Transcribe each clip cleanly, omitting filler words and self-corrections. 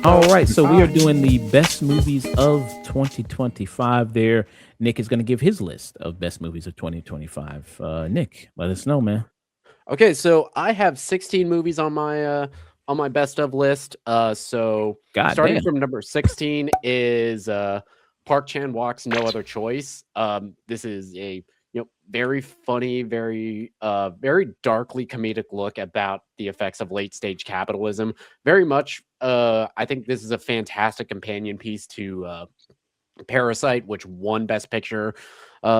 All right, so we are doing the best movies of 2025 there. Nick is going to give his list of best movies of 2025. Nick, let us know, man. Okay, so I have 16 movies on my best of list. So God starting damn. from number 16 is Park Chan Wook's No Other Choice. This is a very funny, very darkly comedic look about the effects of late stage capitalism. Very much, I think this is a fantastic companion piece to Parasite, which won Best Picture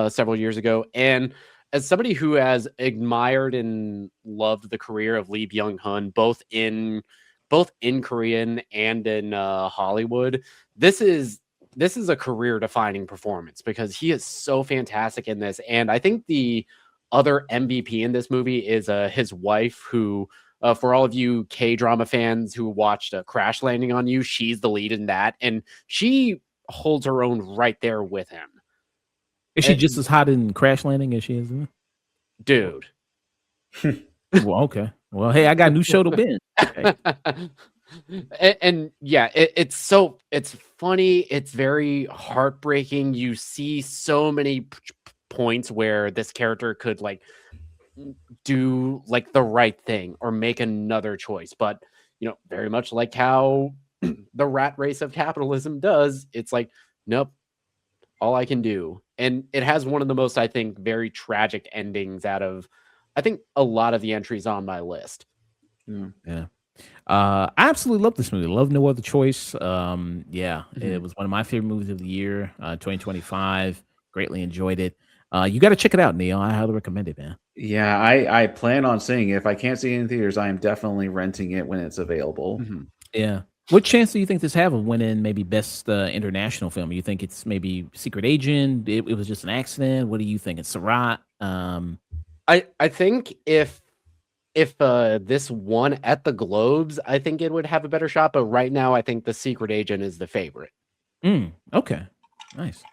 several years ago. And as somebody who has admired and loved the career of Lee Byung-hun, both in Korean and in Hollywood, this is a career defining performance because he is so fantastic in this. And I think the other MVP in this movie is his wife, who for all of you K-drama fans who watched Crash Landing on You, she's the lead in that, and she holds her own right there with him. Is she just as hot in Crash Landing as she is in Dude. Well, okay. Well, hey, I got a new show to binge. Okay. and yeah, it's funny. It's very heartbreaking. You see so many points where this character could like do like the right thing or make another choice, but very much like how the rat race of capitalism does, it's like, nope, all I can do. And it has one of the most, I think, very tragic endings out of, I think, a lot of the entries on my list. Yeah. I absolutely love this movie. Love No Other Choice. It was one of my favorite movies of the year, 2025. Greatly enjoyed it. You got to check it out, Neal. I highly recommend it, man. Yeah, I plan on seeing it. If I can't see it in theaters, I am definitely renting it when it's available. Yeah. What chance do you think this have of winning maybe best international film? You think it's maybe Secret Agent? It was just an accident. What do you think? It's Sarat. I think if this won at the Globes, I think it would have a better shot. But right now, I think The Secret Agent is the favorite. Okay. Nice.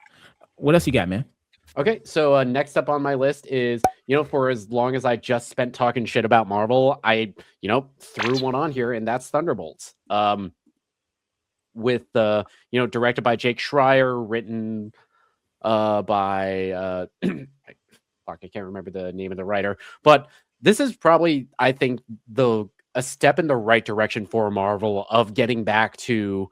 What else you got, man? Okay, so next up on my list is, for as long as I just spent talking shit about Marvel, I, threw one on here, and that's Thunderbolts. With directed by Jake Schreier, written by I can't remember the name of the writer, but this is probably, I think, a step in the right direction for Marvel of getting back to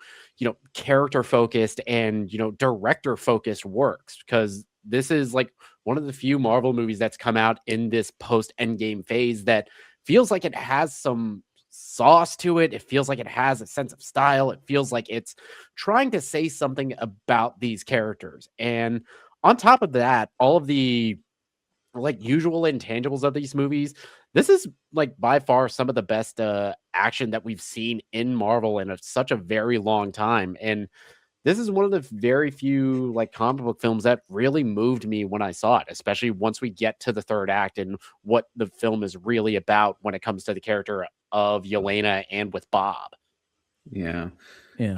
character focused and director focused works, because this is like one of the few Marvel movies that's come out in this post Endgame phase that feels like it has some sauce to it. It feels like it has a sense of style. It feels like it's trying to say something about these characters. And on top of that, all of the like usual intangibles of these movies, this is like by far some of the best action that we've seen in Marvel in such a very long time. And this is one of the very few like comic book films that really moved me when I saw it, especially once we get to the third act and what the film is really about when it comes to the character of Yelena and with Bob. Yeah. Yeah.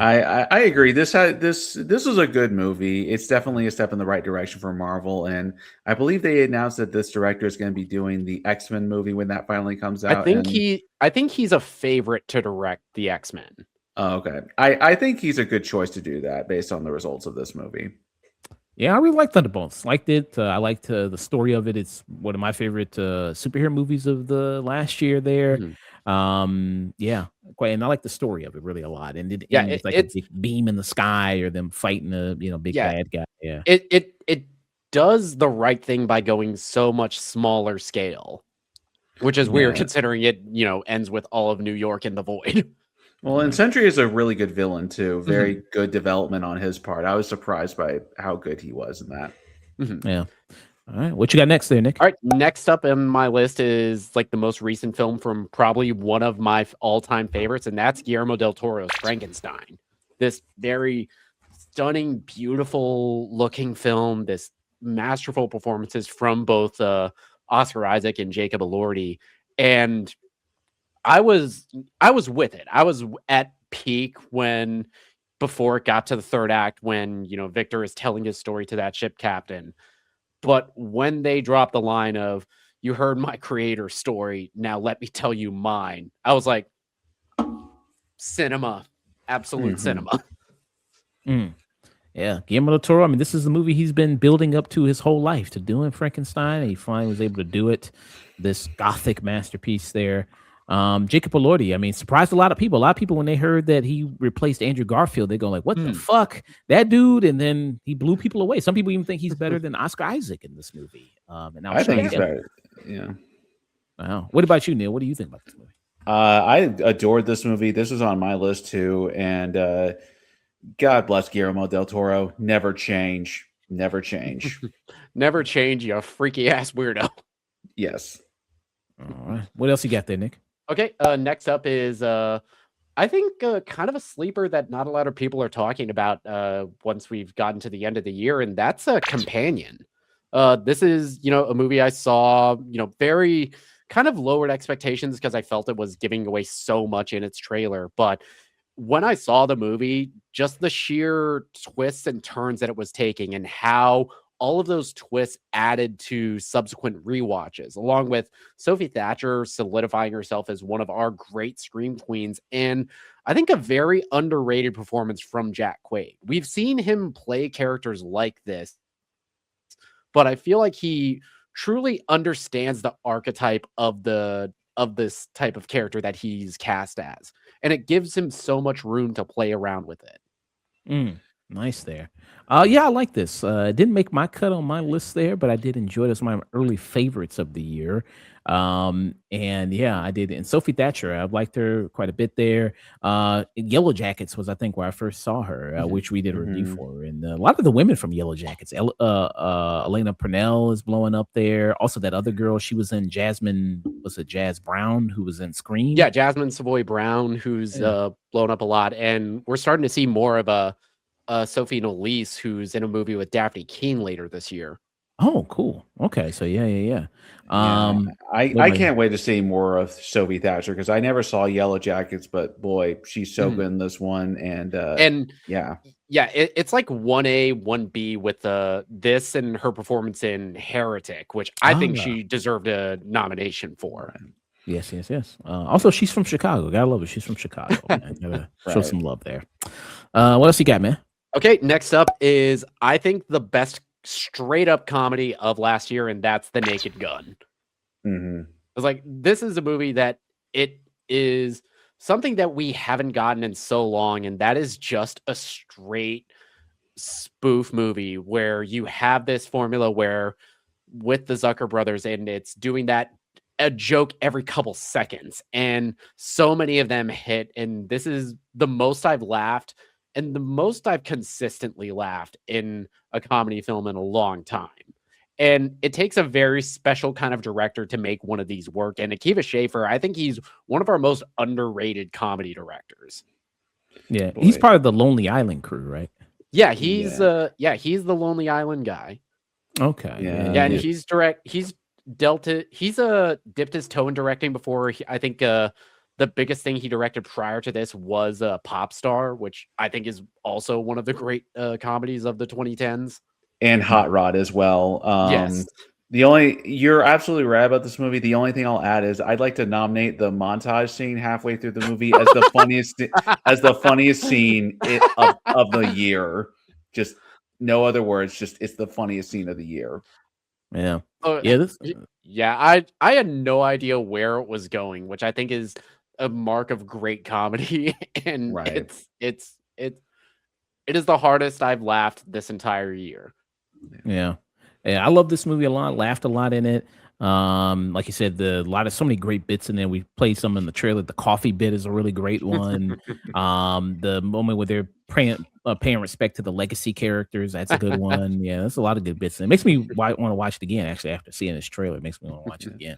I agree. This was a good movie. It's definitely a step in the right direction for Marvel, and I believe they announced that this director is going to be doing the X-Men movie when that finally comes out. I think he's a favorite to direct the X-Men. Oh, okay. I think he's a good choice to do that based on the results of this movie. Yeah, I really liked Thunderbolts. Liked it. I liked the story of it. It's one of my favorite superhero movies of the last year there. Yeah, quite, and I like the story of it really a lot. And it's like a big beam in the sky or them fighting a big bad guy. Yeah, it does the right thing by going so much smaller scale, which is weird considering it ends with all of New York in the void. Well, and Sentry is a really good villain too. Very good development on his part. I was surprised by how good he was in that. Yeah. All right. What you got next there, Nick? All right. Next up on my list is like the most recent film from probably one of my all-time favorites, and that's Guillermo del Toro's Frankenstein. This very stunning, beautiful looking film, this masterful performances from both Oscar Isaac and Jacob Elordi. And I was with it. I was at peak when before it got to the third act when, Victor is telling his story to that ship captain. But when they dropped the line of, "You heard my creator's story, now let me tell you mine," I was like, cinema, absolute cinema. Mm. Yeah, Guillermo del Toro. I mean, this is the movie he's been building up to his whole life to doing Frankenstein. And he finally was able to do it. This gothic masterpiece there. Jacob Elordi. I mean, surprised a lot of people. A lot of people when they heard that he replaced Andrew Garfield, they go like, "What the fuck, that dude?" And then he blew people away. Some people even think he's better than Oscar Isaac in this movie. And now I think he's better. Yeah. Wow. What about you, Neil? What do you think about this movie? I adored this movie. This was on my list too, and God bless Guillermo del Toro. Never change. Never change. Never change, you freaky ass weirdo. Yes. All right. What else you got there, Nick? Okay. Next up is I think kind of a sleeper that not a lot of people are talking about once we've gotten to the end of the year, and that's a Companion. This is, a movie I saw, very kind of lowered expectations because I felt it was giving away so much in its trailer. But when I saw the movie, just the sheer twists and turns that it was taking and how all of those twists added to subsequent rewatches, along with Sophie Thatcher solidifying herself as one of our great scream queens, and I think a very underrated performance from Jack Quaid. We've seen him play characters like this, but I feel like he truly understands the archetype of this type of character that he's cast as, and it gives him so much room to play around with it. Nice there. Yeah, I like this. It didn't make my cut on my list there, but I did enjoy it. It's my early favorites of the year. And yeah, I did. And Sophie Thatcher, I've liked her quite a bit there. Yellow Jackets was, I think, where I first saw her, which we did a review for. And a lot of the women from Yellow Jackets, Elena Purnell is blowing up there. Also, that other girl, she was in Jasmine, was it Jazz Brown, who was in Scream? Yeah, Jasmine Savoy Brown, who's blown up a lot. And we're starting to see more of a Sophie Nolise, who's in a movie with Daphne Keane later this year. Oh, cool. Okay, so yeah. I can't wait to see more of Sophie Thatcher because I never saw Yellow Jackets, but boy, she's so good in this one. And yeah, it's like 1A, 1B with this and her performance in Heretic, which I think she deserved a nomination for. Yes. Also, she's from Chicago. Gotta love it. She's from Chicago. Gotta show some love there. What else you got, man? Okay, next up is, I think, the best straight up comedy of last year, and that's The Naked Gun. I was like, this is a movie that it is something that we haven't gotten in so long, and that is just a straight spoof movie where you have this formula where with the Zucker brothers, and it's doing that a joke every couple seconds, and so many of them hit, and this is the most I've laughed and the most I've consistently laughed in a comedy film in a long time. And it takes a very special kind of director to make one of these work. And Akiva Schaffer, I think he's one of our most underrated comedy directors. Yeah, he's part of the Lonely Island crew, right? Yeah, he's the Lonely Island guy. Okay. Yeah, and he's dipped his toe in directing before. I think the biggest thing he directed prior to this was Pop Star, which I think is also one of the great comedies of the 2010s. And Hot Rod as well. Yes. You're absolutely right about this movie. The only thing I'll add is I'd like to nominate the montage scene halfway through the movie as the funniest scene of the year. Just no other words. Just it's the funniest scene of the year. Yeah. I had no idea where it was going, which I think is a mark of great comedy. And it is the hardest I've laughed this entire year. Yeah, I love this movie a lot. Laughed a lot in it. Like you said, so many great bits in there. We played some in the trailer. The coffee bit is a really great one. The moment where they're paying respect to the legacy characters, that's a good one. Yeah, there's a lot of good bits. And it makes me want to watch it again. Actually, after seeing this trailer, it makes me want to watch it again.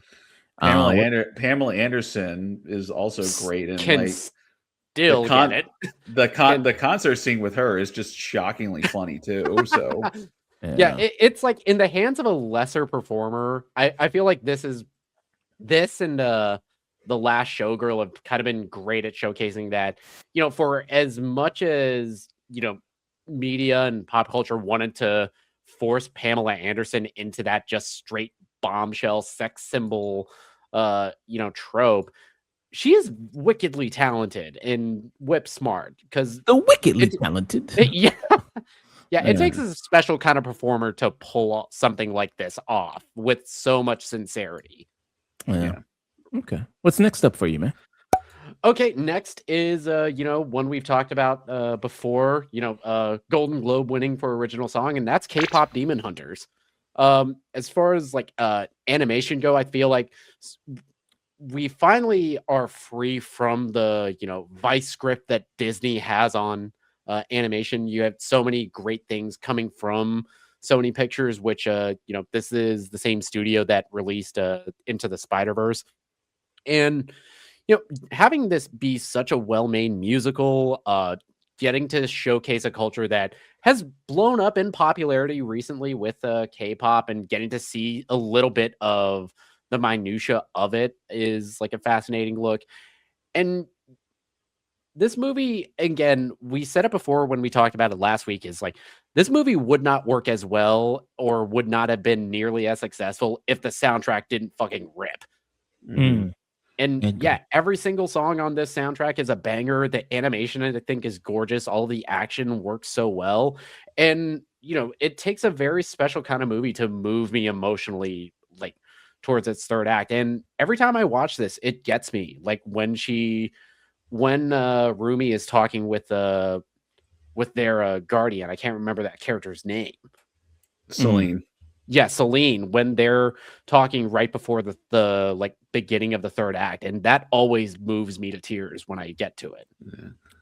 Pamela Anderson is also great, and get it. The concert scene with her is just shockingly funny too. So. Yeah, it's like in the hands of a lesser performer. I feel like this and The Last Showgirl have kind of been great at showcasing that, for as much as media and pop culture wanted to force Pamela Anderson into that just straight bombshell sex symbol, trope. She is wickedly talented and whip smart because The wickedly talented. yeah, yeah, it Yeah. takes a special kind of performer to pull something like this off with so much sincerity. Yeah. Okay. What's next up for you, man? Okay, next is one we've talked about before, Golden Globe winning for original song, and that's K-pop Demon Hunters. As far as like animation go, I feel like we finally are free from the vice script that Disney has on animation. You have so many great things coming from Sony Pictures, which this is the same studio that released Into the Spider-Verse. And having this be such a well-made musical, getting to showcase a culture that has blown up in popularity recently with K-pop, and getting to see a little bit of the minutia of it is like a fascinating look. And this movie, again, we said it before when we talked about it last week, is like this movie would not work as well or would not have been nearly as successful if the soundtrack didn't fucking rip. Mm. And Agree. yeah, every single song on this soundtrack is a banger. The animation, I think, is gorgeous. All the action works so well. And, it takes a very special kind of movie to move me emotionally, like, towards its third act. And every time I watch this, it gets me. Like, when Rumi is talking with their guardian, I can't remember that character's name. Celine. Yeah, Celine, when they're talking right before the like beginning of the third act, and that always moves me to tears when I get to it.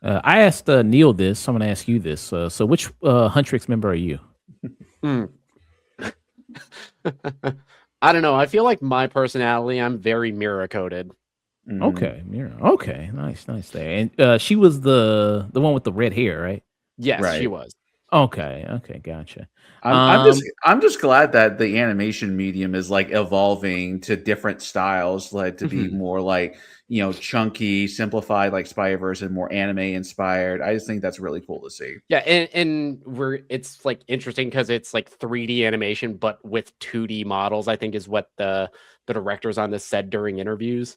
I asked Neal this. So I'm going to ask you this. So which Huntrix member are you? I don't know. I feel like my personality, I'm very mirror coded. Okay, Mira. Okay, nice there. And she was the one with the red hair, right? Yes, Right. she was. Okay, gotcha. I'm just glad that the animation medium is like evolving to different styles, like to be more like chunky, simplified, like Spider-Verse, and more anime inspired. I just think that's really cool to see. Yeah, and it's like interesting because it's like 3D animation, but with 2D models. I think is what the directors on this said during interviews.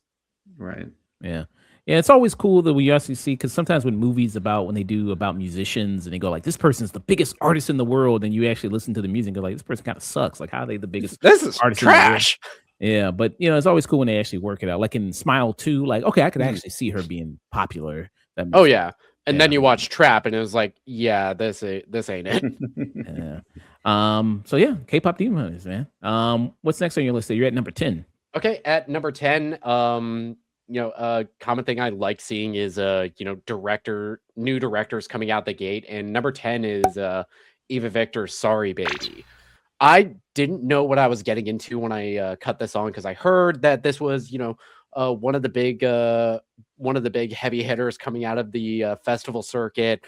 Right. Yeah. Yeah, it's always cool that we actually see, because sometimes when movies when they do about musicians and they go like, this person's the biggest artist in the world, and you actually listen to the music and go like, this person kind of sucks. Like, how are they the biggest This is artist trash. in the world? Yeah, but it's always cool when they actually work it out. Like in Smile 2, like, okay, I could actually see her being popular. That Oh makes yeah. And then you watch Trap, and it was like, yeah, this ain't it. Yeah. So yeah, K-pop Demon Hunters, man. What's next on your list? You're at number 10. Okay, at number 10, a common thing I like seeing is new directors coming out the gate, and number 10 is Eva Victor's Sorry Baby. I didn't know what I was getting into when I cut this on, because I heard that this was one of the big heavy hitters coming out of the festival circuit.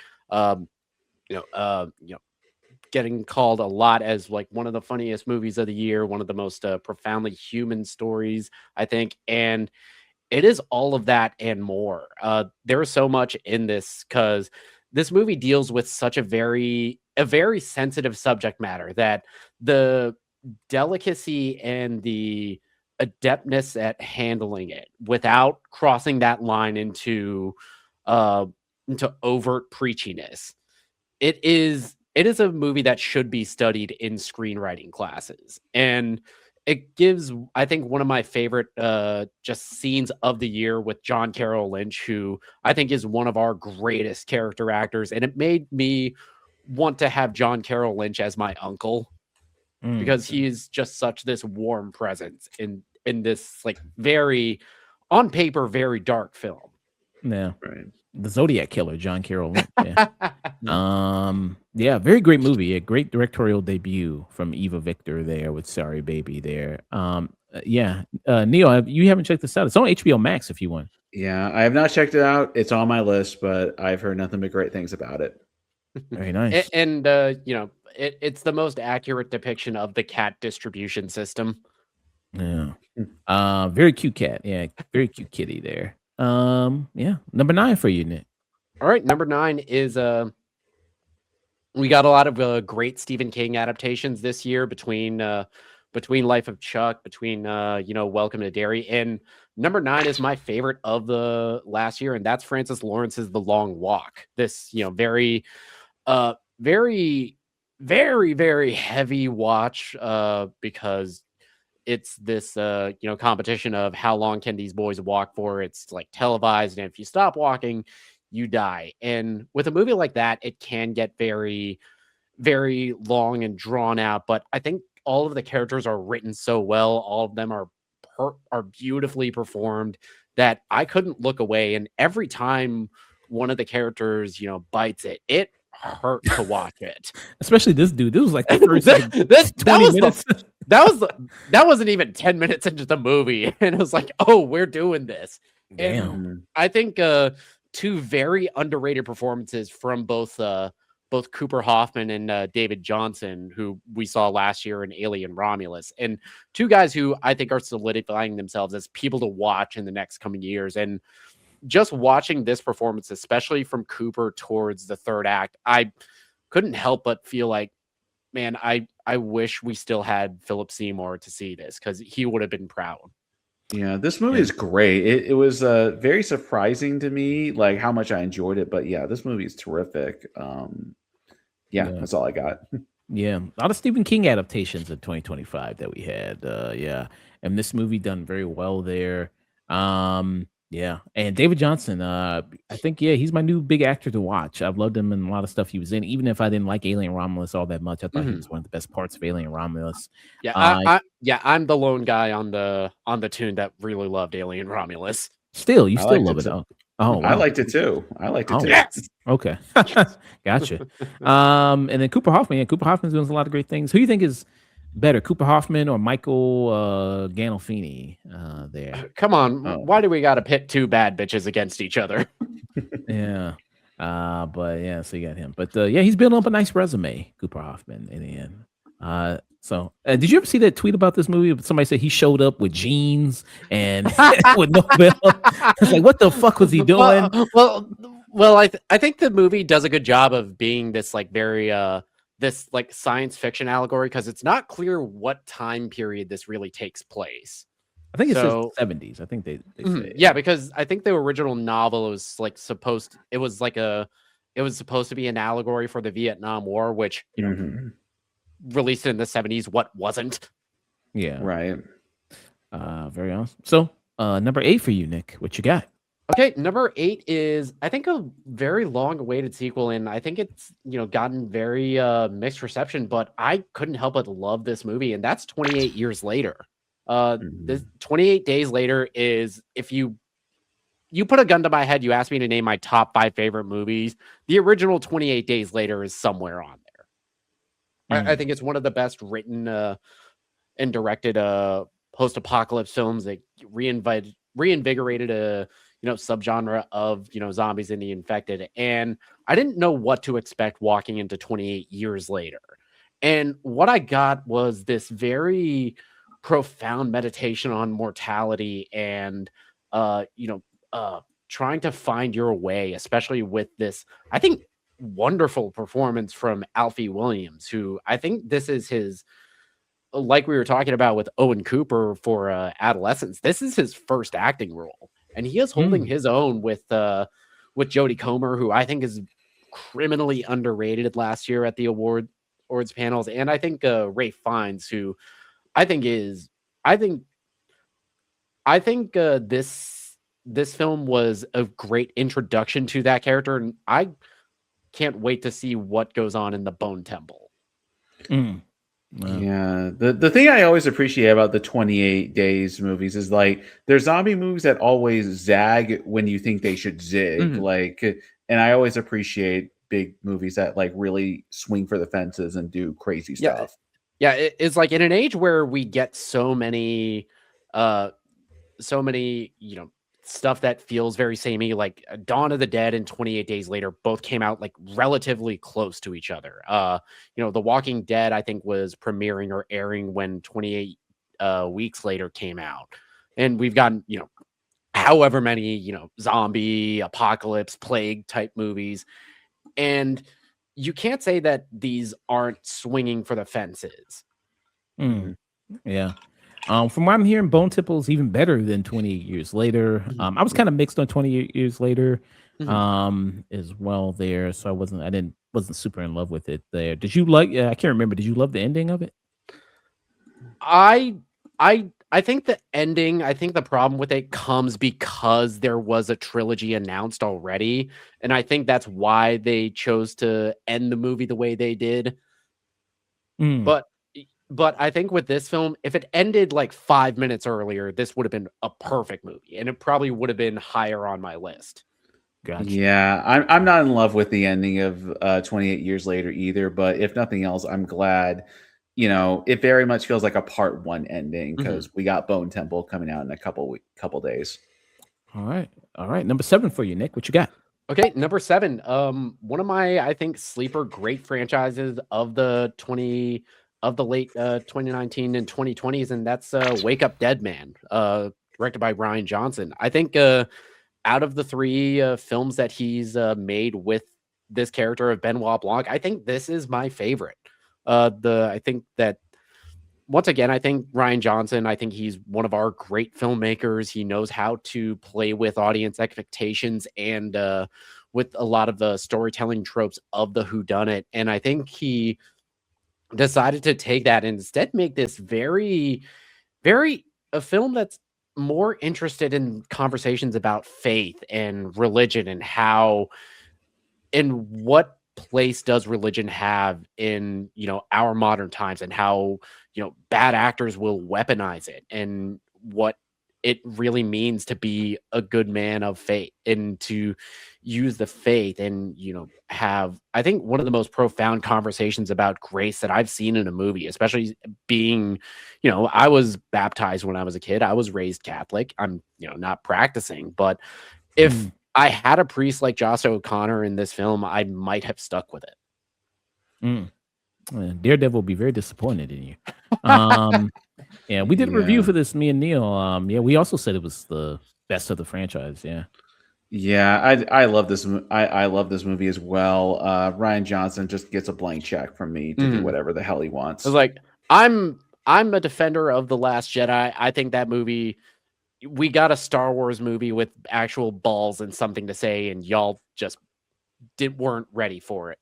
Getting called a lot as like one of the funniest movies of the year, one of the most profoundly human stories, I think. And it is all of that and more. There is so much in this, because this movie deals with such a very sensitive subject matter, that the delicacy and the adeptness at handling it without crossing that line into overt preachiness. It is a movie that should be studied in screenwriting classes. And it gives, I think, one of my favorite just scenes of the year with John Carroll Lynch, who I think is one of our greatest character actors. And it made me want to have John Carroll Lynch as my uncle, because he is just such this warm presence in this like very, on paper, very dark film. Yeah. Right. The Zodiac Killer, John Carroll Lynch. Yeah. Very great movie. A great directorial debut from Eva Victor there with Sorry Baby there. Neal, you haven't checked this out. It's on HBO Max if you want. Yeah, I have not checked it out. It's on my list, but I've heard nothing but great things about it. Very nice. And it's the most accurate depiction of the cat distribution system. Yeah. Very cute cat. Yeah, very cute kitty there. Yeah. Number 9 for you, Nick. All right, number 9 is We got a lot of great Stephen King adaptations this year between Life of Chuck, between Welcome to Derry, and number 9 is my favorite of the last year, and that's Francis Lawrence's The Long Walk. This very very very very heavy watch because it's this competition of how long can these boys walk for. It's like televised, and if you stop walking you die. And with a movie like that, it can get very very long and drawn out, but I think all of the characters are written so well, all of them are beautifully performed, that I couldn't look away. And every time one of the characters bites it, it hurt to watch it. Especially this dude. This was like the first that 20 minutes. That wasn't even 10 minutes into the movie, and it was like, oh, we're doing this. Damn. And I think two very underrated performances from both Cooper Hoffman and David Johnson, who we saw last year in Alien Romulus, and two guys who I think are solidifying themselves as people to watch in the next coming years. And just watching this performance, especially from Cooper towards the third act, I couldn't help but feel like, man, I wish we still had Philip Seymour to see this, because he would have been proud. Yeah, this movie is great. It was very surprising to me, like how much I enjoyed it. But yeah, this movie is terrific. That's all I got. Yeah, a lot of Stephen King adaptations in 2025 that we had. And this movie done very well there. Yeah, and David Johnson, I think he's my new big actor to watch. I've loved him in a lot of stuff he was in, even if I didn't like Alien Romulus all that much. I thought he was one of the best parts of Alien Romulus. Yeah, I'm the lone guy on the tune that really loved Alien Romulus. You still love it. Oh, wow. I liked it too. Yes. Okay. Gotcha. And then Cooper Hoffman. Yeah, Cooper Hoffman's doing a lot of great things. Who do you think is better, Cooper Hoffman or Michael Gandolfini there? Come on. Why do we got to pit two bad bitches against each other? Yeah. But yeah, so you got him. But he's building up a nice resume, Cooper Hoffman, in the end. So did you ever see that tweet about this movie? Somebody said he showed up with jeans and with no belt. It's like, what the fuck was he doing? Well, I think the movie does a good job of being this like very this like science fiction allegory, because it's not clear what time period this really takes place. I think it's the 70s. I think they say. Yeah, because I think the original novel was like supposed to be an allegory for the Vietnam War, which released in the 70s, what wasn't. Yeah. Right. Very awesome. So number 8 for you, Nick. What you got? Okay, number 8 is, I think, a very long-awaited sequel, and I think it's gotten very mixed reception, but I couldn't help but love this movie, and that's 28 Years Later. This 28 Days Later is, if you put a gun to my head, you asked me to name my top 5 favorite movies, the original 28 Days Later is somewhere on there. I think it's one of the best written and directed post-apocalypse films that reinvigorated a subgenre of zombies and the infected. And I didn't know what to expect walking into 28 Years Later. And what I got was this very profound meditation on mortality and trying to find your way, especially with this, I think, wonderful performance from Alfie Williams, who I think this is his, like we were talking about with Owen Cooper for Adolescence, this is his first acting role, and he is holding his own with Jodie Comer, who I think is criminally underrated last year at the awards panels, and I think Ralph Fiennes, who I think this film was a great introduction to that character, and I can't wait to see what goes on in the Bone Temple. Wow. Yeah, the thing I always appreciate about the 28 Days movies is like they're zombie movies that always zag when you think they should zig. And I always appreciate big movies that like really swing for the fences and do crazy stuff. Yeah, it's like in an age where we get so many stuff that feels very samey, like Dawn of the Dead and 28 Days Later both came out like relatively close to each other. The Walking Dead, I think, was premiering or airing when 28 Weeks Later came out. And we've gotten, however many, zombie, apocalypse, plague type movies. And you can't say that these aren't swinging for the fences. Mm, yeah. From what I'm hearing, Bone Temple is even better than 28 Years Later. Mhm. I was kind of mixed on 28 Years Later, Mhm. as well there. So I wasn't super in love with it there. Did you like? Yeah, I can't remember. Did you love the ending of it? I I think the ending, I think the problem with it comes because there was a trilogy announced already, and I think that's why they chose to end the movie the way they did. Mm, But I think with this film, if it ended like 5 minutes earlier, this would have been a perfect movie, and it probably would have been higher on my list. gotcha. Yeah, I'm not in love with the ending of 28 Years Later either, but if nothing else, I'm glad, it very much feels like a part one ending Mhm. because we got Bone Temple coming out in a couple days. All right, all right. Number 7 for you, Nick. What you got? Okay, number 7. One of my, I think, sleeper great franchises of the late 2019 and 2020s, and that's Wake Up Dead Man, directed by Ryan Johnson. I think out of the three films that he's made with this character of Benoit Blanc, I think this is my favorite. I think that once again, I think Ryan Johnson, I think he's one of our great filmmakers. He knows how to play with audience expectations and with a lot of the storytelling tropes of the whodunit. And I think he decided to take that and instead make this very a film that's more interested in conversations about faith and religion and how and what place does religion have in our modern times, and how bad actors will weaponize it, and what it really means to be a good man of faith and to use the faith and have, I think, one of the most profound conversations about grace that I've seen in a movie, especially being, I was baptized when I was a kid. I was raised Catholic. I'm not practicing, but if Mm, I had a priest like Joss O'Connor in this film, I might have stuck with it. mm. Daredevil will be very disappointed in you. Um, yeah, we did a review Yeah. for this, me and Neil. Yeah, we also said it was the best of the franchise. Yeah. Yeah, I love this. I love this movie as well. Ryan Johnson just gets a blank check from me to do Mhm. whatever the hell he I was wants. like, I'm a defender of The Last Jedi. I think that movie, we got a Star Wars movie with actual balls and something to say, and y'all just weren't ready for it.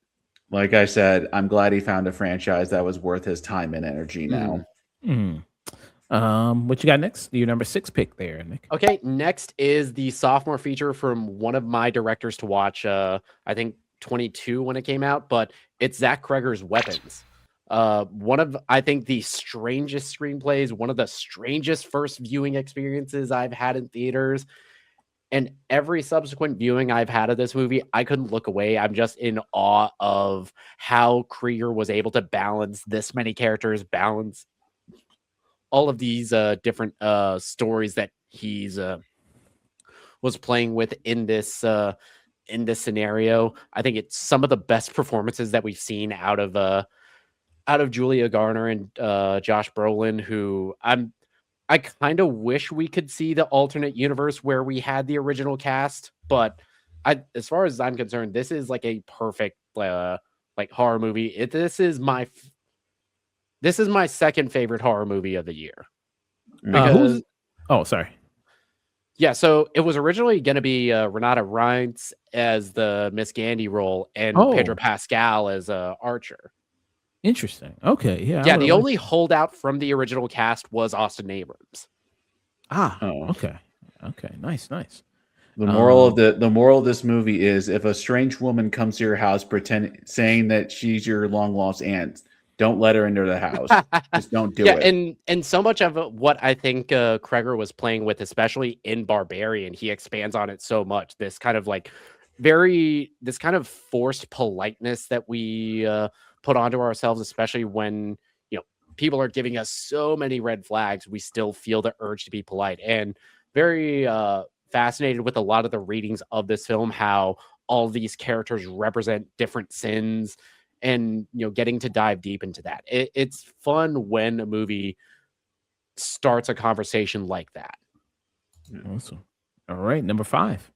Like I said, I'm glad he found a franchise that was worth his time and energy Mhm. now. Mm. What you got next? Your number 6 pick there, Nick. Okay, next is the sophomore feature from one of my directors to watch. I think 22 when it came out, but it's Zach Kreger's Weapons. One of, I think, the strangest screenplays, one of the strangest first viewing experiences I've had in theaters. And every subsequent viewing I've had of this movie, I couldn't look away. I'm just in awe of how Krieger was able to balance this many characters, balance all of these different stories that he's was playing with in this scenario. I think it's some of the best performances that we've seen out of Julia Garner and Josh Brolin, who I kind of wish we could see the alternate universe where we had the original cast, but as far as I'm concerned, this is like a perfect like horror movie. This is my second favorite horror movie of the year, Who's? because Oh, sorry. yeah, so it was originally going to be Renata Reintz as the Miss Gandy role and Pedro Oh, Pascal as Archer. interesting. Okay, yeah, I Yeah, would have the liked. only holdout from the original cast was Austin Abrams. Oh, Okay, okay, nice, nice. the Um, the moral of this movie is if a strange woman comes to your house saying that she's your long lost aunt, don't let her into the house. Just don't do Yeah, it. and so much of what I think Kreger was playing with, especially in Barbarian, he expands on it so much. This kind of like this kind of forced politeness that we put onto ourselves, especially when people are giving us so many red flags, we still feel the urge to be polite. And very fascinated with a lot of the readings of this film, how all these characters represent different sins, and getting to dive deep into that. It's fun when a movie starts a conversation like that. awesome. All right, number 5.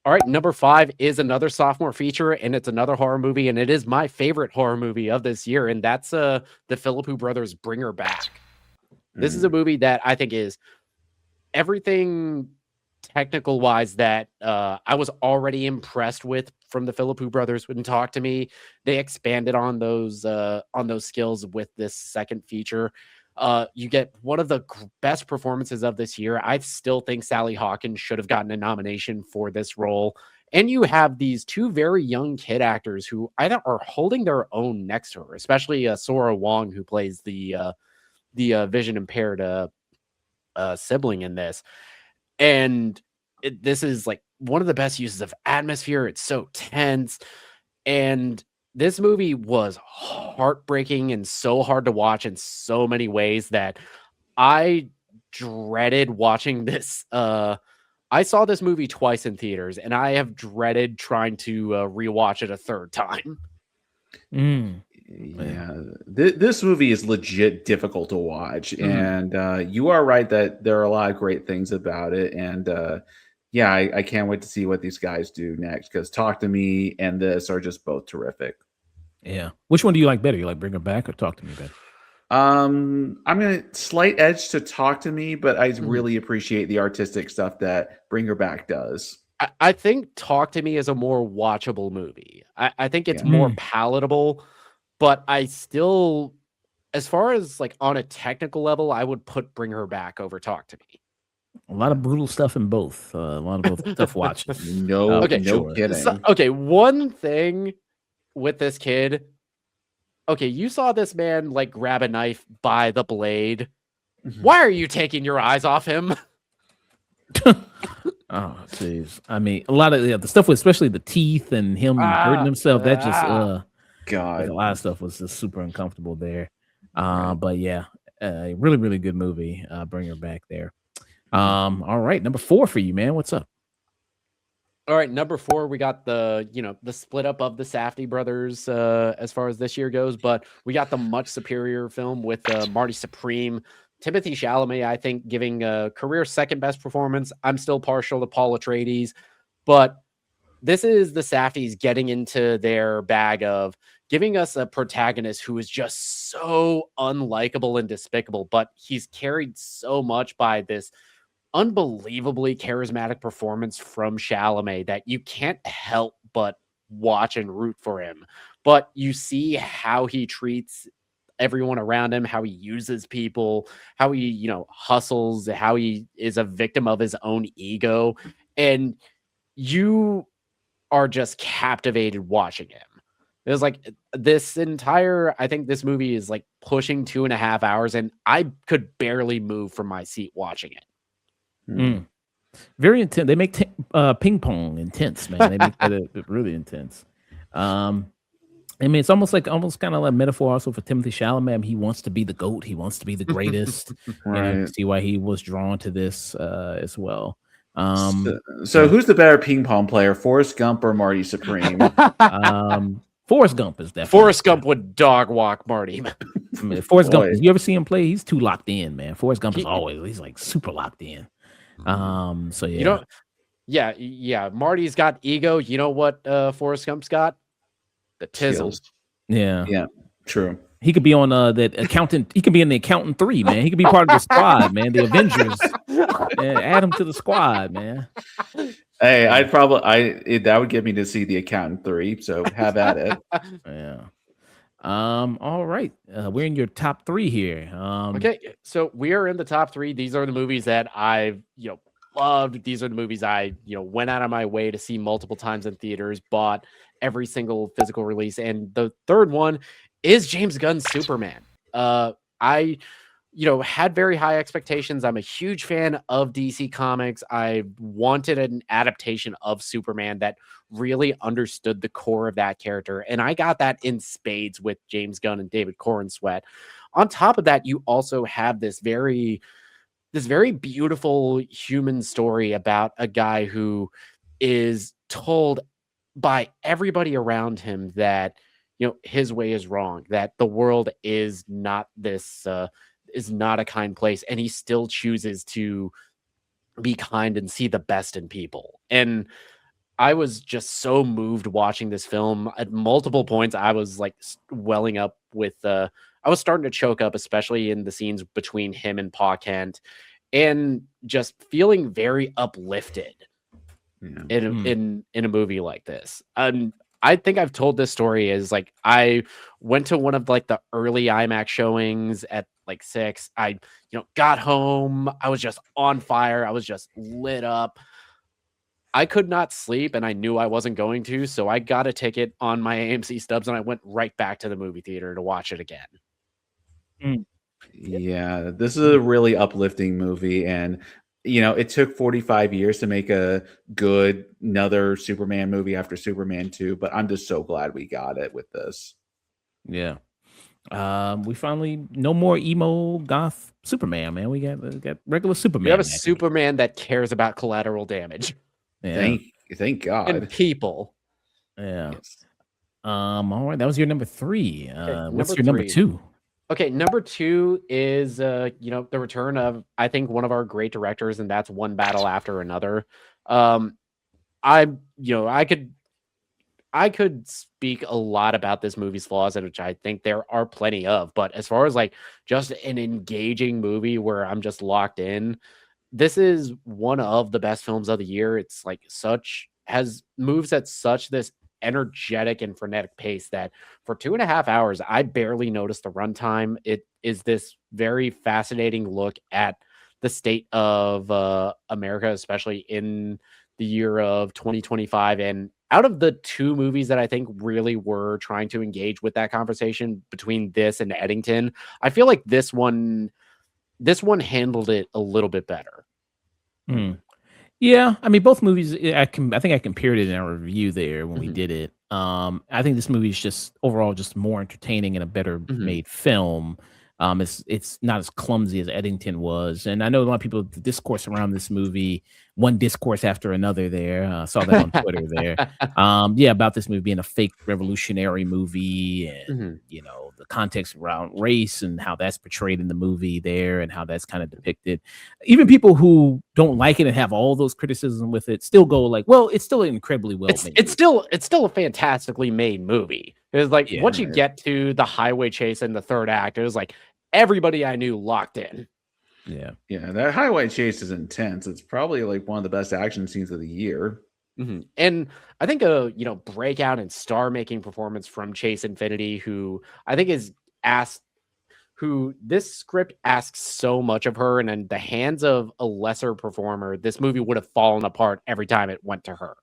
All right, number 5 is another sophomore feature, and it's another horror movie, and it is my favorite horror movie of this year, and that's the Philippou brothers' Bring Her Back. This is a movie that I think is everything technical wise that I was already impressed with from the Philippou brothers when Talk to Me. They expanded on those skills with this second feature. You get one of the best performances of this year. I still think Sally Hawkins should have gotten a nomination for this role. And you have these two very young kid actors who either are holding their own next to her, especially Sora Wong, who plays the vision impaired sibling in this. And this is like one of the best uses of atmosphere. It's so tense. And this movie was heartbreaking and so hard to watch in so many ways that I dreaded watching this. I saw this movie twice in theaters, and I have dreaded trying to rewatch it a third time. Yeah, this movie is legit difficult to watch, and you are right that there are a lot of great things about it. And yeah, I can't wait to see what these guys do next, because Talk to Me and this are just both terrific. Yeah. Which one do you like better? You like Bring Her Back or Talk to Me better? I'm gonna slight edge to Talk to Me, but I really appreciate the artistic stuff that Bring Her Back does. I think Talk to Me is a more watchable movie. I think it's more palatable, but I still, as far as like on a technical level, I would put Bring Her Back over Talk to Me. A lot of brutal stuff in both. A lot of both tough watching. No kidding. So, okay, one thing with this kid. Okay, you saw this man like grab a knife by the blade. Why are you taking your eyes off him? Oh, jeez. I mean, a lot of the stuff with especially the teeth and him hurting himself. That just God, like, a lot of stuff was just super uncomfortable there. But yeah, really, really good movie. Bring Her Back there. All right, number 4 for you, man. What's up? All right, number 4, we got the split up of the Safdie brothers as far as this year goes, but we got the much superior film with Marty Supreme. Timothée Chalamet, I think, giving a career second best performance. I'm still partial to Paul Atreides, but this is the Safdies getting into their bag of giving us a protagonist who is just so unlikable and despicable, but he's carried so much by this unbelievably charismatic performance from Chalamet that you can't help but watch and root for him. But you see how he treats everyone around him, how he uses people, how he, hustles, how he is a victim of his own ego. And you are just captivated watching him. It was like I think this movie is like pushing 2.5 hours, and I could barely move from my seat watching it. Very intense. They make ping pong intense, man. They make that really intense. I mean, it's almost kind of like a metaphor also for Timothée Chalamet. I mean, he wants to be the GOAT. He wants to be the greatest. Right. You see why he was drawn to this as well. So who's the better ping pong player, Forrest Gump or Marty Supreme? Forrest Gump is definitely. Forrest Gump would dog walk Marty. I mean, Forrest Gump. You ever see him play? He's too locked in, man. Forrest Gump is he's like super locked in. So yeah. Yeah. Marty's got ego. You know what Forrest Gump's got? The tizzles. Yeah, true. He could be on that accountant. He could be in the Accountant 3, man. He could be part of the squad, man. The Avengers. Add him to the squad, man. Hey, that would get me to see the Accountant 3. So have at it. Yeah. All right. We're in your top 3 here. Okay, so we are in the top 3. These are the movies that I've loved. These are the movies I went out of my way to see multiple times in theaters, bought every single physical release. And the third one is James Gunn's Superman. I had very high expectations. I'm a huge fan of DC Comics. I wanted an adaptation of Superman that really understood the core of that character. And I got that in spades with James Gunn and David Corenswet. On top of that, you also have this very beautiful human story about a guy who is told by everybody around him that, his way is wrong, that the world is not this, is not a kind place, and he still chooses to be kind and see the best in people. And I was just so moved watching this film. At multiple points, I was like welling up with I was starting to choke up, especially in the scenes between him and Pa Kent, and just feeling very uplifted Yeah. in a movie like this. I think I've told this story as like I went to one of like the early IMAX showings at like 6. I got home, I was just on fire, I was just lit up. I could not sleep and I knew I wasn't going to, so I got a ticket on my AMC stubs and I went right back to the movie theater to watch it again. Mm. Yeah, this is a really uplifting movie, and it took 45 years to make a good another Superman movie after Superman 2, but I'm just so glad we got it with this. Yeah. We finally no more emo goth Superman, man. We got regular We have Superman a back again. Superman that cares about collateral damage Yeah. Thank and God. people. Yeah. Yes. All right. That was your number 3. Okay, What's number your number 3. 2? Okay, number 2 is the return of I think one of our great directors, and that's One Battle After Another. I I could speak a lot about this movie's flaws, and which I think there are plenty of. But as far as like just an engaging movie where I'm just locked in, this is one of the best films of the year. It's like such has moves at such this energetic and frenetic pace that for 2.5 hours, I barely noticed the runtime. It is this very fascinating look at the state of America, especially in the year of 2025. And out of the two movies that I think really were trying to engage with that conversation between this and Eddington, I feel like this one handled it a little bit better. Mm. Yeah, I mean, both movies. I think I compared it in our review there when we Mhm. did it. I think this movie is just overall just more entertaining and a better Mhm. made film. It's not as clumsy as Eddington was, and I know a lot of people the discourse around this movie, one discourse after another. There, saw that on Twitter. There, yeah, about this movie being a fake revolutionary movie, and Mhm. the context around race and how that's portrayed in the movie there, and how that's kind of depicted. Even people who don't like it and have all those criticisms with it still go like, well, it's still an incredibly well It's made it's movie. still a fantastically made movie. It was like Yeah, once you Right. get to the highway chase in the third act, it was like everybody I knew locked in. yeah. Yeah, that highway chase is intense. It's probably like one of the best action scenes of the year. Mhm. And I think a breakout and star making performance from Chase Infinity, who I think is asked who this script asks so much of her, and in the hands of a lesser performer, this movie would have fallen apart every time it went to her.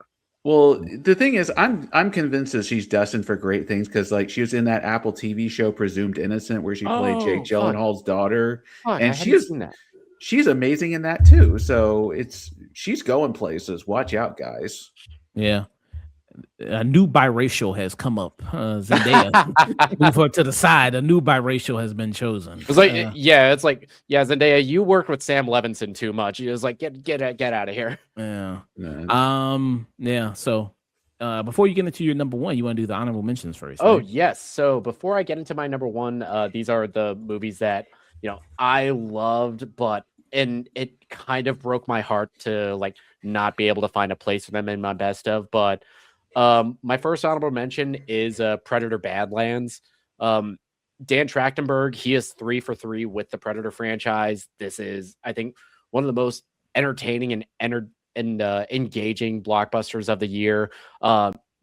Well, the thing is, I'm convinced that she's destined for great things because, like, she was in that Apple TV show Presumed Innocent, where she played Jake Oh, fuck. Gyllenhaal's daughter, Fuck, I and hadn't seen that. she's amazing in that too. So she's going places. Watch out, guys. Yeah. A new biracial has come up. Zendaya, move her to the side. A new biracial has been chosen. It's like, yeah, it's like, yeah, Zendaya, you worked with Sam Levinson too much. He was like, get out of here. Yeah. Yeah. Yeah. So, before you get into your number 1, you want to do the honorable mentions first, Oh right? yes. So before I get into my number 1, these are the movies that I loved, but and it kind of broke my heart to like not be able to find a place for them in my best of. But my first honorable mention is Predator Badlands. Um, Dan Trachtenberg, he is 3 for 3 with the Predator franchise. This is, I think, one of the most entertaining and engaging blockbusters of the year.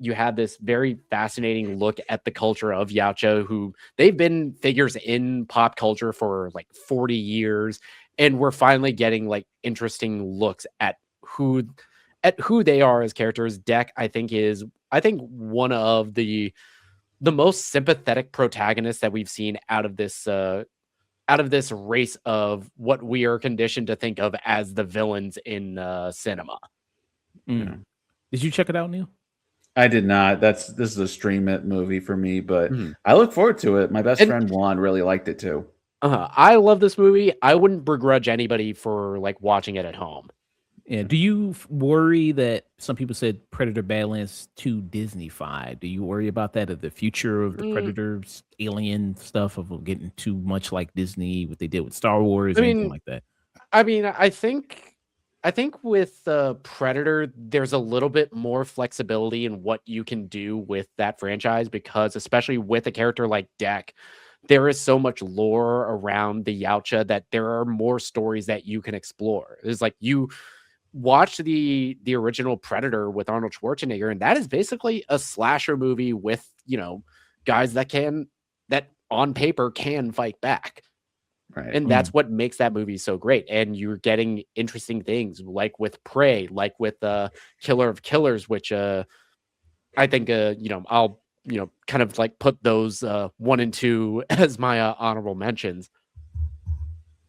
You have this very fascinating look at the culture of Yautja, who they've been figures in pop culture for like 40 years, and we're finally getting like interesting looks at who they are as characters. Deck, I think one of the most sympathetic protagonists that we've seen out of this race of what we are conditioned to think of as the villains in cinema. Mm. Did you check it out, Neal? I did not. This is a stream it movie for me, but Mhm. I look forward to it. My best And friend Juan really liked it too. I love this movie. I wouldn't begrudge anybody for like watching it at home. Yeah. Do you worry that some people said Predator Badlands too Disney-fied? Do you worry about that of the future of the Mm, Predators, alien stuff of getting too much like Disney, what they did with Star Wars, I or anything mean, like that? I think I think with Predator, there's a little bit more flexibility in what you can do with that franchise because, especially with a character like Deck, there is so much lore around the Yautja that there are more stories that you can explore. It's like you watch the original Predator with Arnold Schwarzenegger, and that is basically a slasher movie with guys that on paper can fight back. Right. And that's what makes that movie so great. And you're getting interesting things like with Prey, like with Killer of Killers, which I think I'll kind of like put those 1 and 2 as my honorable mentions.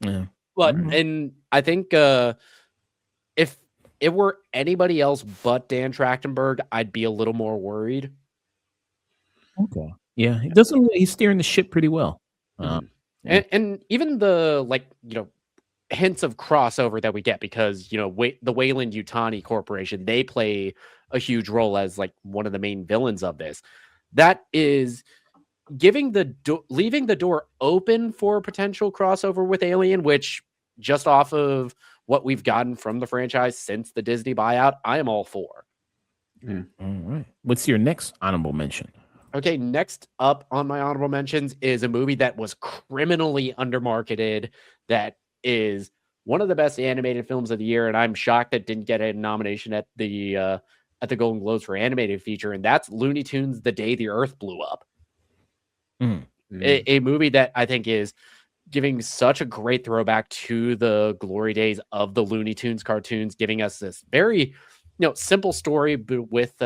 Yeah. But and I think if it were anybody else but Dan Trachtenberg, I'd be a little more worried. Okay. Yeah, he doesn't. He's steering the ship pretty well. Mhm. Yeah. And even the hints of crossover that we get because the Wayland Yutani Corporation, they play a huge role as like one of the main villains of this. That is leaving the door open for potential crossover with Alien, which just off of what we've gotten from the franchise since the Disney buyout, I am all for. All right. What's your next honorable mention? Okay, next up on my honorable mentions is a movie that was criminally undermarketed, that is one of the best animated films of the year, and I'm shocked that didn't get a nomination at the Golden Globes for animated feature, and that's Looney Tunes: The Day the Earth Blew Up. A movie that I think is giving such a great throwback to the glory days of the Looney Tunes cartoons, giving us this very simple story with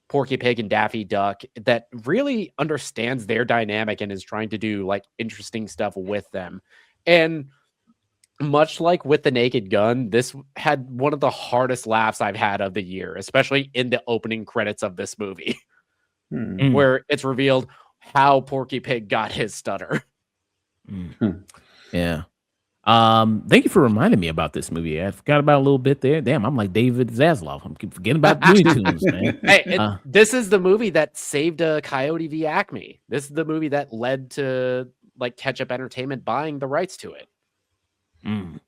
Porky Pig and Daffy Duck that really understands their dynamic and is trying to do like interesting stuff with them. And much like with The Naked Gun, this had one of the hardest laughs I've had of the year, especially in the opening credits of this movie, where it's revealed how Porky Pig got his stutter. Yeah. Thank you for reminding me about this movie. I forgot about a little bit there. Damn, I'm like David Zaslav. I'm keep forgetting about Looney Tunes, man. Hey, this is the movie that saved Coyote v. Acme. This is the movie that led to like Ketchup Entertainment buying the rights to it.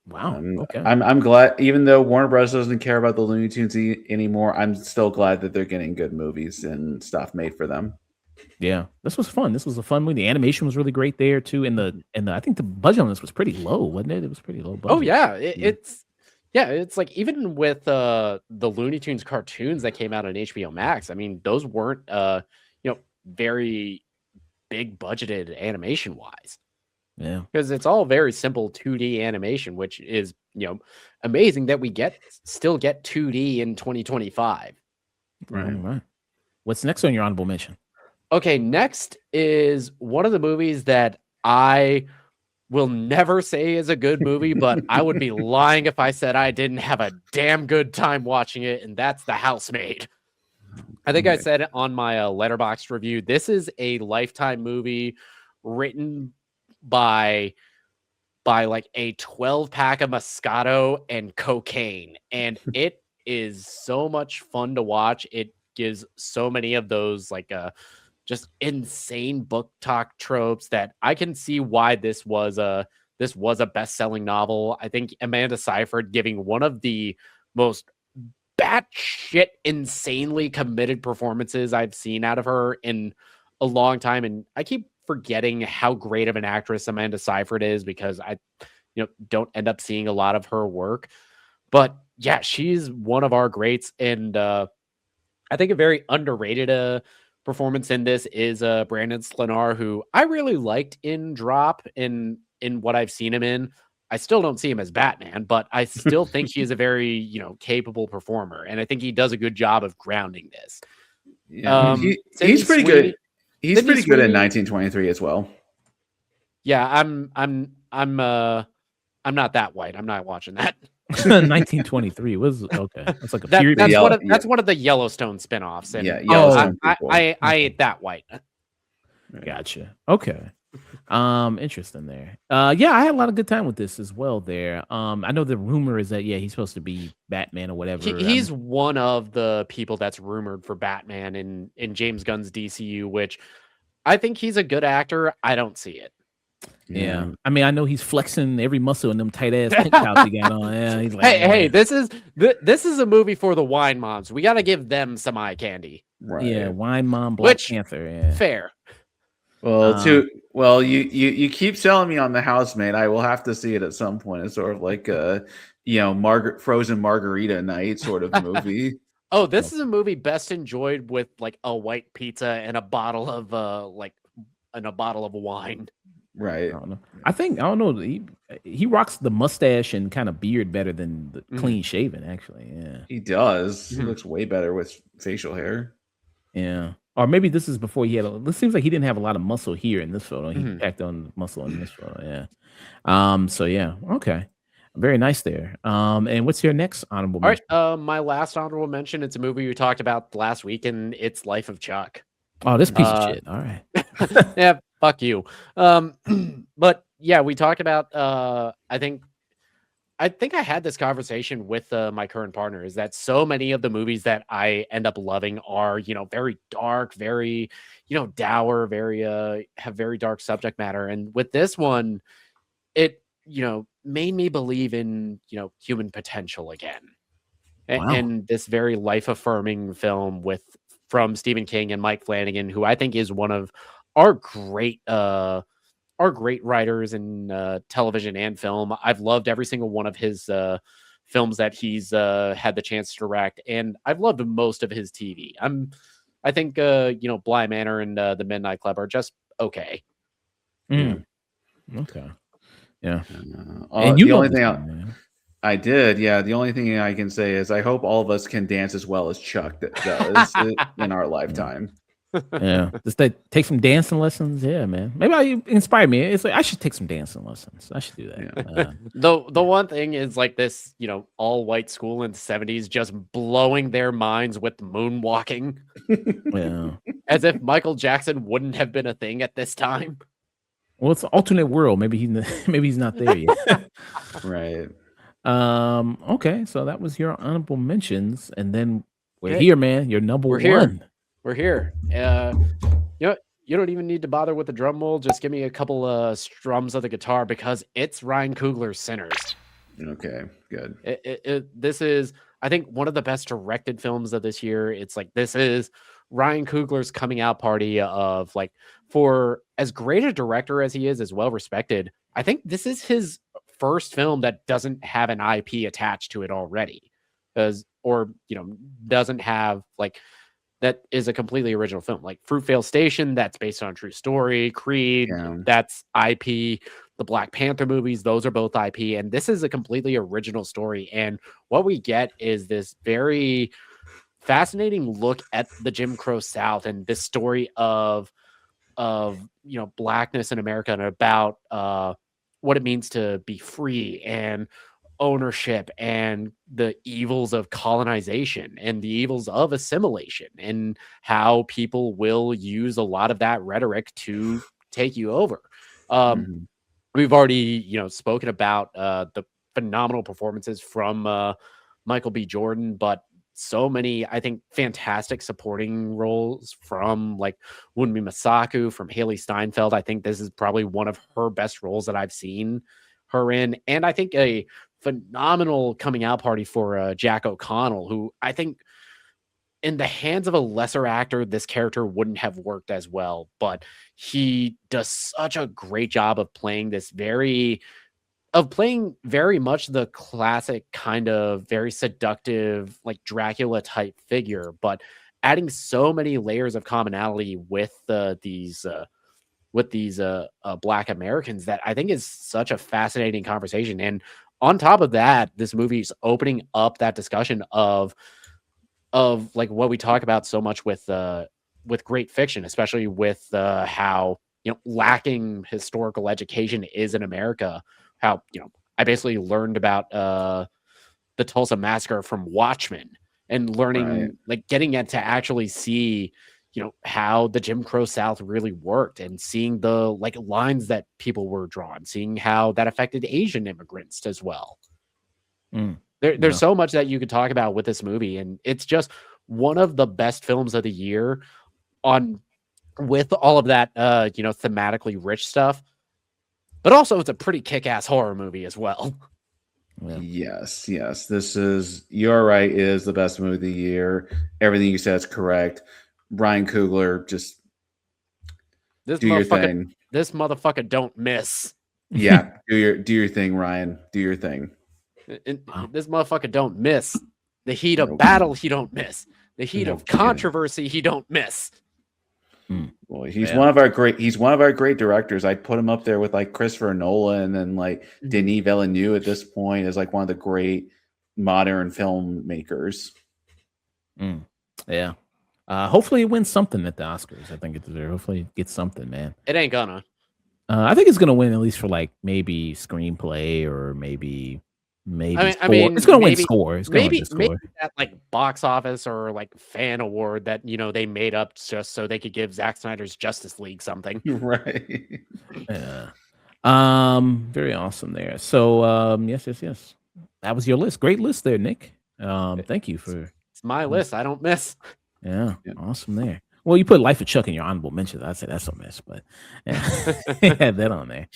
Wow. Okay. I'm glad, even though Warner Bros. Doesn't care about the Looney Tunes anymore, I'm still glad that they're getting good movies and stuff made for them. Yeah, this was fun. This was a fun movie. The animation was really great there too, and the I think the budget on this was pretty low, wasn't it? It was pretty low budget. Oh yeah, it's like even with the Looney Tunes cartoons that came out on HBO Max. I mean, those weren't very big budgeted animation wise. Yeah, because it's all very simple 2D animation, which is amazing that we still get 2D in 2025. Right. What's next on your honorable mention? Okay, next is one of the movies that I will never say is a good movie, but I would be lying if I said I didn't have a damn good time watching it, and that's The Housemaid. I think I said it on my Letterboxd review. This is a Lifetime movie written by like a 12-pack of Moscato and cocaine, and it is so much fun to watch. It gives so many of those like just insane book talk tropes that I can see why this was a best-selling novel. I think Amanda Seyfried giving one of the most batshit insanely committed performances I've seen out of her in a long time, and I keep forgetting how great of an actress Amanda Seyfried is because I don't end up seeing a lot of her work. But yeah, she's one of our greats, and I think a very underrated performance in this is Brandon Slenar, who I really liked in Drop in what I've seen him in. I still don't see him as Batman, but I still think he is a very capable performer, and I think he does a good job of grounding this. Yeah, he's pretty good. He's pretty good in 1923 as well. Yeah, I'm not that white. I'm not watching that. 1923 was okay. That's like a period. That's one of the Yellowstone spinoffs. And Yellowstone. I ain't that white. Gotcha. Okay. Interesting there. Yeah, I had a lot of good time with this as well there. I know the rumor is that he's supposed to be Batman or whatever. He's one of the people that's rumored for Batman in James Gunn's DCU, which I think he's a good actor. I don't see it. Yeah. I mean, I know he's flexing every muscle in them tight ass tank tops he got on. Yeah, he's like, hey, this is a movie for the wine moms. We got to give them some eye candy. Right. Yeah, Wine Mom, Black Which, Panther. Yeah. fair. Well, you keep selling me on The Housemaid. I will have to see it at some point. It's sort of like a frozen margarita night sort of movie. Oh, this is a movie best enjoyed with like a white pizza and a bottle of wine. Right. I don't know. He rocks the mustache and kind of beard better than the clean shaven. Actually, yeah, he does. He looks way better with facial hair. Yeah, or maybe this is before he had. This seems like he didn't have a lot of muscle here in this photo. He packed on muscle in this photo. Yeah. So yeah. Okay. Very nice there. And what's your next honorable mention? All right. My last honorable mention. It's a movie we talked about last week, and it's Life of Chuck. Oh, this piece of shit. All right. Yeah, fuck you. But yeah, we talked about I think I had this conversation with my current partner, is that so many of the movies that I end up loving are, very dark, very, dour, very have very dark subject matter. And with this one, it, made me believe in, human potential again. And this very life affirming film from Stephen King and Mike Flanagan, who I think is one of our great writers in television and film. I've loved every single one of his films that he's had the chance to direct, and I've loved most of his TV. I think Bly Manor and The Midnight Club are just okay. Okay. Yeah. And the only thing I did, the only thing I can say is I hope all of us can dance as well as Chuck does in our lifetime. Yeah, just take some dancing lessons. Yeah, man. Maybe I inspire me. It's like I should take some dancing lessons. I should do that. The one thing is like this, all white school in the 70s just blowing their minds with moonwalking. Yeah, as if Michael Jackson wouldn't have been a thing at this time. Well, it's an alternate world. Maybe he's not there yet. Right. Okay, so that was your honorable mentions, and then we're here, man. You're number one. We're here. You don't even need to bother with the drum roll. Just give me a couple strums of the guitar, because it's Ryan Coogler's Sinners. Okay, good. This is, I think, one of the best directed films of this year. It's like, this is Ryan Coogler's coming out party of, like, for as great a director as he is, as well respected, I think this is his first film that doesn't have an IP attached to it already, doesn't have, like, that is a completely original film, like Fruitvale Station, that's based on a true story. Creed, that's IP. The Black Panther movies, those are both IP. And this is a completely original story. And what we get is this very fascinating look at the Jim Crow South and this story of blackness in America, and about what it means to be free, and ownership, and the evils of colonization, and the evils of assimilation, and how people will use a lot of that rhetoric to take you over. We've already, spoken about the phenomenal performances from Michael B. Jordan, but so many, I think, fantastic supporting roles from, like, Wunmi Masaku, from Haley Steinfeld. I think this is probably one of her best roles that I've seen her in. And I think a phenomenal coming out party for Jack O'Connell, who I think in the hands of a lesser actor, this character wouldn't have worked as well, but he does such a great job of playing very much the classic kind of very seductive, like, Dracula type figure, but adding so many layers of commonality with these Black Americans, that I think is such a fascinating conversation. And on top of that, this movie's opening up that discussion of like what we talk about so much with great fiction, especially with how, lacking historical education is in America. How, I basically learned about the Tulsa Massacre from Watchmen, and learning, like, getting it to actually see, how the Jim Crow South really worked, and seeing the, like, lines that people were drawn, seeing how that affected Asian immigrants as well. There's so much that you could talk about with this movie, and it's just one of the best films of the year with all of that, thematically rich stuff. but also it's a pretty kick-ass horror movie as well. Yeah. Yes. This is, you're right, it is the best movie of the year. Everything you said is correct. Ryan Coogler, just This do your motherfucker, thing. this motherfucker don't miss. Yeah, do your thing, Ryan. Do your thing. Wow. This motherfucker don't miss. The heat of Nope. battle, he don't miss. The heat No of kidding. controversy, he don't miss. Boy, he's Yeah. one of our great directors. I'd put him up there with like Christopher Nolan and like Denis Villeneuve at this point as like one of the great modern filmmakers. Yeah. Hopefully it wins something at the Oscars. I think it deserves. Hopefully it gets something, man. It ain't gonna. I think it's gonna win at least for like maybe screenplay or maybe I score. mean, It's gonna win maybe- score. It's gonna win the Maybe score. that like box office or like fan award that they made up just so they could give Zack Snyder's Justice League something. Right. Yeah. Very awesome there. So yes. That was your list. Great list there, Nick. Thank you for It's my list. I don't miss. yeah. Awesome there. Well, you put Life of Chuck in your honorable mentions. I'd say that's a miss, but yeah, had that on there.